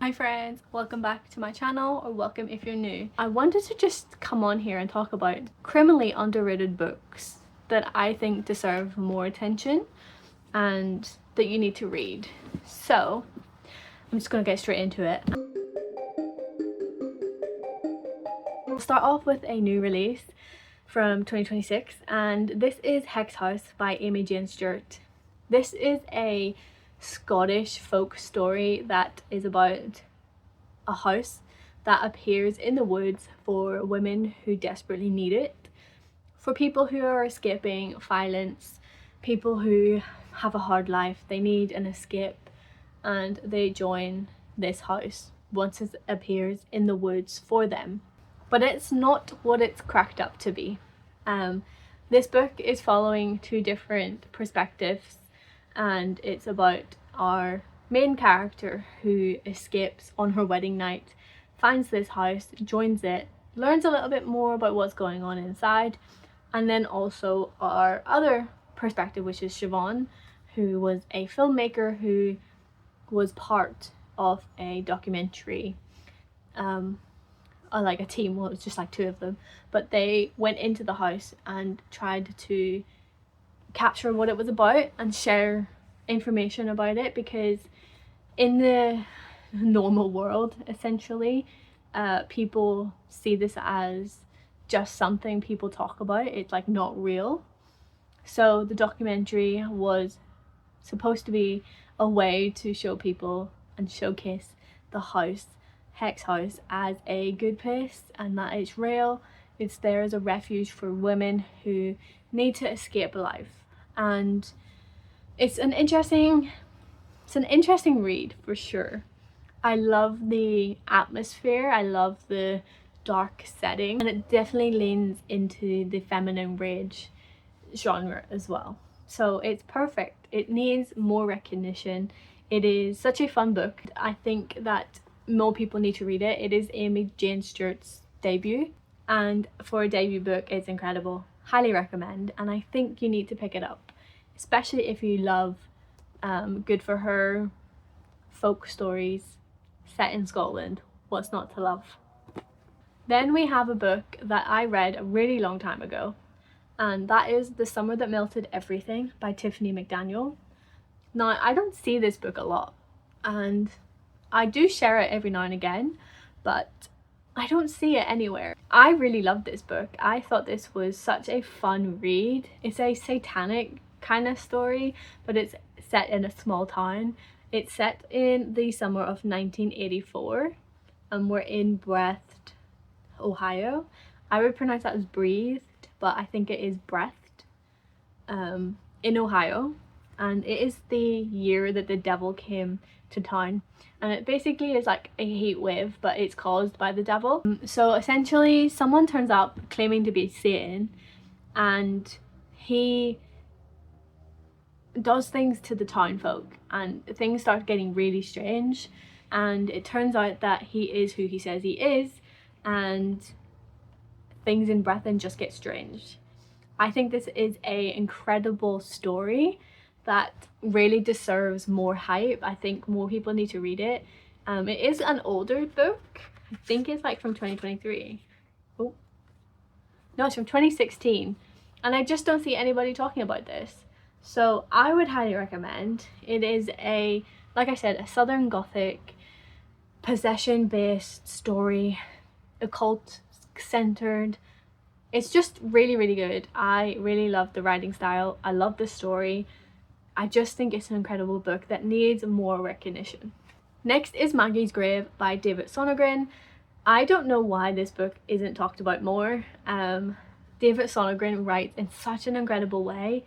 Hi friends, welcome back to my channel, or welcome if you're new. I wanted to just come on here and talk about criminally underrated books that I think deserve more attention and that you need to read. So I'm just gonna get straight into it. I'll start off with a new release from 2026, and this is Hex House by Amy Jane Stewart. This is a Scottish folk story that is about a house that appears in the woods for women who desperately need it, for people who are escaping violence, people who have a hard life, they need an escape, and they join this house once it appears in the woods for them. But it's not what it's cracked up to be. This book is following two different perspectives, and it's about our main character who escapes on her wedding night, finds this house, joins it, learns a little bit more about what's going on inside, and then also our other perspective, which is Siobhan, who was a filmmaker who was part of a documentary, like a team. Well, it was just like two of them, but they went into the house and tried to capture what it was about and share information about it, because in the normal world, essentially, people see this as just something people talk about. It's like not real. So the documentary was supposed to be a way to show people and showcase the house, Hex House, as a good place, and that it's real. It's there as a refuge for women who need to escape life. And it's an interesting read for sure. I love the atmosphere, I love the dark setting, and it definitely leans into the feminine rage genre as well. So it's perfect. It needs more recognition. It is such a fun book. I think that more people need to read it. It is Amy Jane Stewart's debut, and for a debut book it's incredible. Highly recommend, and I think you need to pick it up, especially if you love good for her folk stories set in Scotland. What's not to love? Then we have a book that I read a really long time ago, and that is The Summer That Melted Everything by Tiffany McDaniel. Now, I don't see this book a lot, and I do share it every now and again, but I don't see it anywhere. I really loved this book. I thought this was such a fun read. It's a satanic kind of story, but it's set in a small town. It's set in the summer of 1984, and we're in Breathed, Ohio. I would pronounce that as breathed, but I think it is breathed, in Ohio, and it is the year that the devil came to town, and it basically is like a heat wave, but it's caused by the devil. So essentially someone turns up claiming to be Satan, and he does things to the town folk, and things start getting really strange, and it turns out that he is who he says he is, and things in Breathen just get strange. I think this is a incredible story that really deserves more hype. I think more people need to read it. It is an older book. I think it's like from 2023. Oh no, it's from 2016, and I just don't see anybody talking about this. So I would highly recommend. It is a, like I said, a Southern Gothic possession based story, occult centered. It's just really good. I really love the writing style. I love the story. I just think it's an incredible book that needs more recognition. Next is Maggie's Grave by David Sodergren. I don't know why this book isn't talked about more. David Sodergren writes in such an incredible way.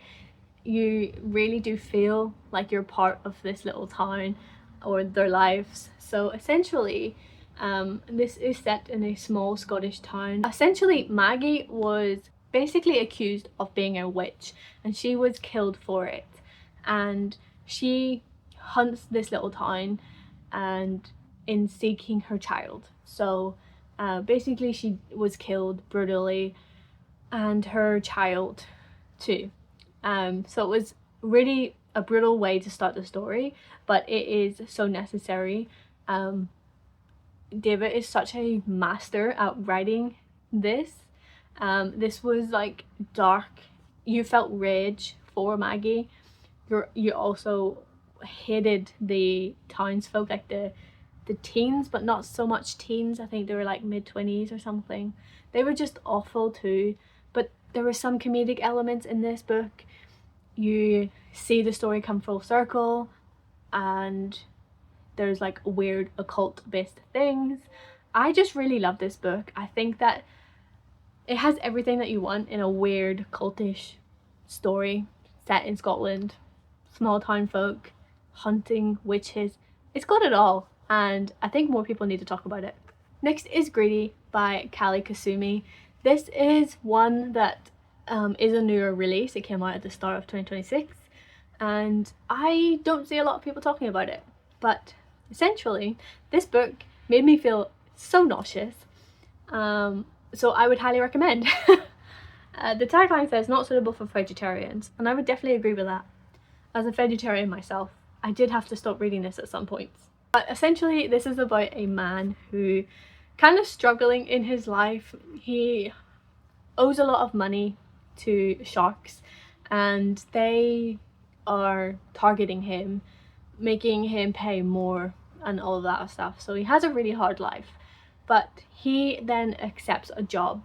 You really do feel like you're part of this little town or their lives. So essentially, this is set in a small Scottish town. Essentially, Maggie was basically accused of being a witch, and she was killed for it. And she hunts this little town and in seeking her child. So basically she was killed brutally, and her child too. So it was really a brutal way to start the story, but it is so necessary. David is such a master at writing this. This was like dark. You felt rage for Maggie. You also hated the townsfolk, like the teens, but not so much teens. I think they were like mid-20s or something. They were just awful too. But there were some comedic elements in this book. You see the story come full circle, and there's like weird occult based things. I just really love this book. I think that it has everything that you want in a weird cultish story set in Scotland. Small town folk, hunting, witches. It's got it all, and I think more people need to talk about it. Next is Greedy by Callie Kazumi. This is one that is a newer release. It came out at the start of 2026, and I don't see a lot of people talking about it. But essentially, this book made me feel so nauseous, so I would highly recommend. The tagline says not suitable for vegetarians, and I would definitely agree with that. As a vegetarian myself, I did have to stop reading this at some points. But essentially, this is about a man who kind of struggling in his life. He owes a lot of money to sharks, and they are targeting him, making him pay more and all of that stuff. So he has a really hard life, but he then accepts a job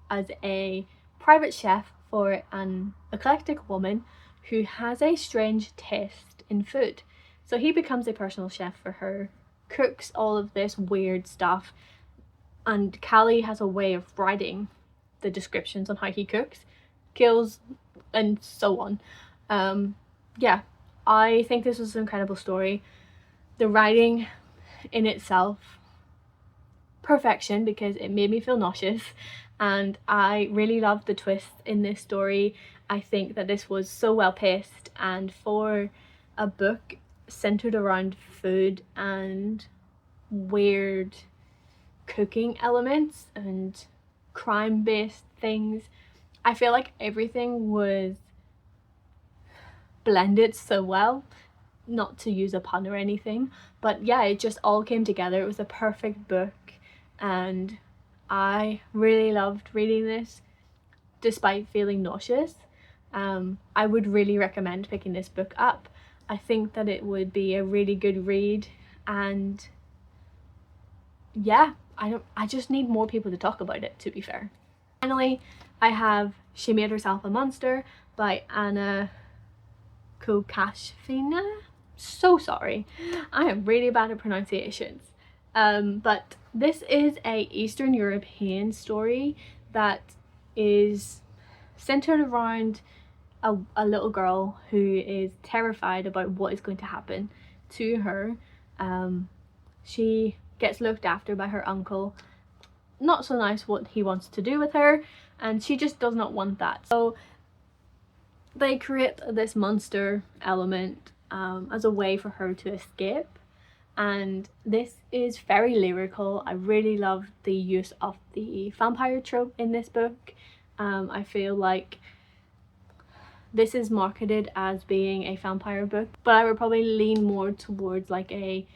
as a private chef for an eclectic woman who has a strange taste in food. So he becomes a personal chef for her, cooks all of this weird stuff, and Callie has a way of writing the descriptions on how he cooks, kills, and so on. Yeah, I think this was an incredible story. The writing in itself, perfection, because it made me feel nauseous, and I really loved the twists in this story. I think that this was so well paced, and for a book centered around food and weird cooking elements and crime based things, I feel like everything was blended so well. Not to use a pun or anything, but yeah, it just all came together. It was a perfect book, and I really loved reading this despite feeling nauseous. I would really recommend picking this book up. I think that it would be a really good read, and yeah, I just need more people to talk about it, to be fair. Finally, I have She Made Herself a Monster by Anna Kokashfina. So sorry, I am really bad at pronunciations. But this is a Eastern European story that is centered around a little girl who is terrified about what is going to happen to her. She gets looked after by her uncle. Not so nice what he wants to do with her, and she just does not want that. So they create this monster element as a way for her to escape, and this is very lyrical. I really love the use of the vampire trope in this book. I feel like this is marketed as being a vampire book, but I would probably lean more towards like a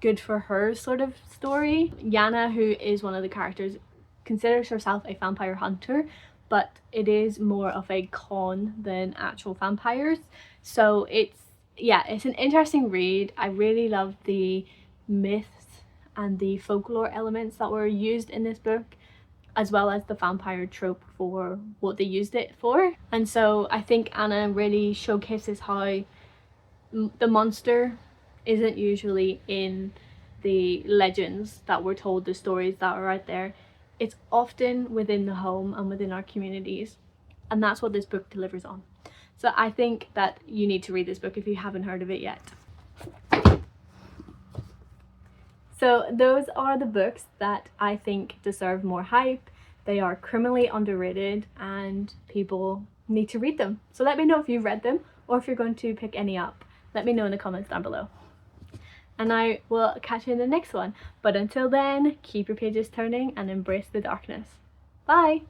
good for her sort of story. Yana, who is one of the characters, considers herself a vampire hunter, but it is more of a con than actual vampires. So it's an interesting read. I really love the myths and the folklore elements that were used in this book, as well as the vampire trope for what they used it for. And so I think Anna really showcases how the monster isn't usually in the legends that we're told, the stories that are out there. It's often within the home and within our communities, and that's what this book delivers on. So I think that you need to read this book if you haven't heard of it yet. So those are the books that I think deserve more hype. They are criminally underrated and people need to read them. So let me know if you've read them or if you're going to pick any up. Let me know in the comments down below. And I will catch you in the next one. But until then, keep your pages turning and embrace the darkness. Bye!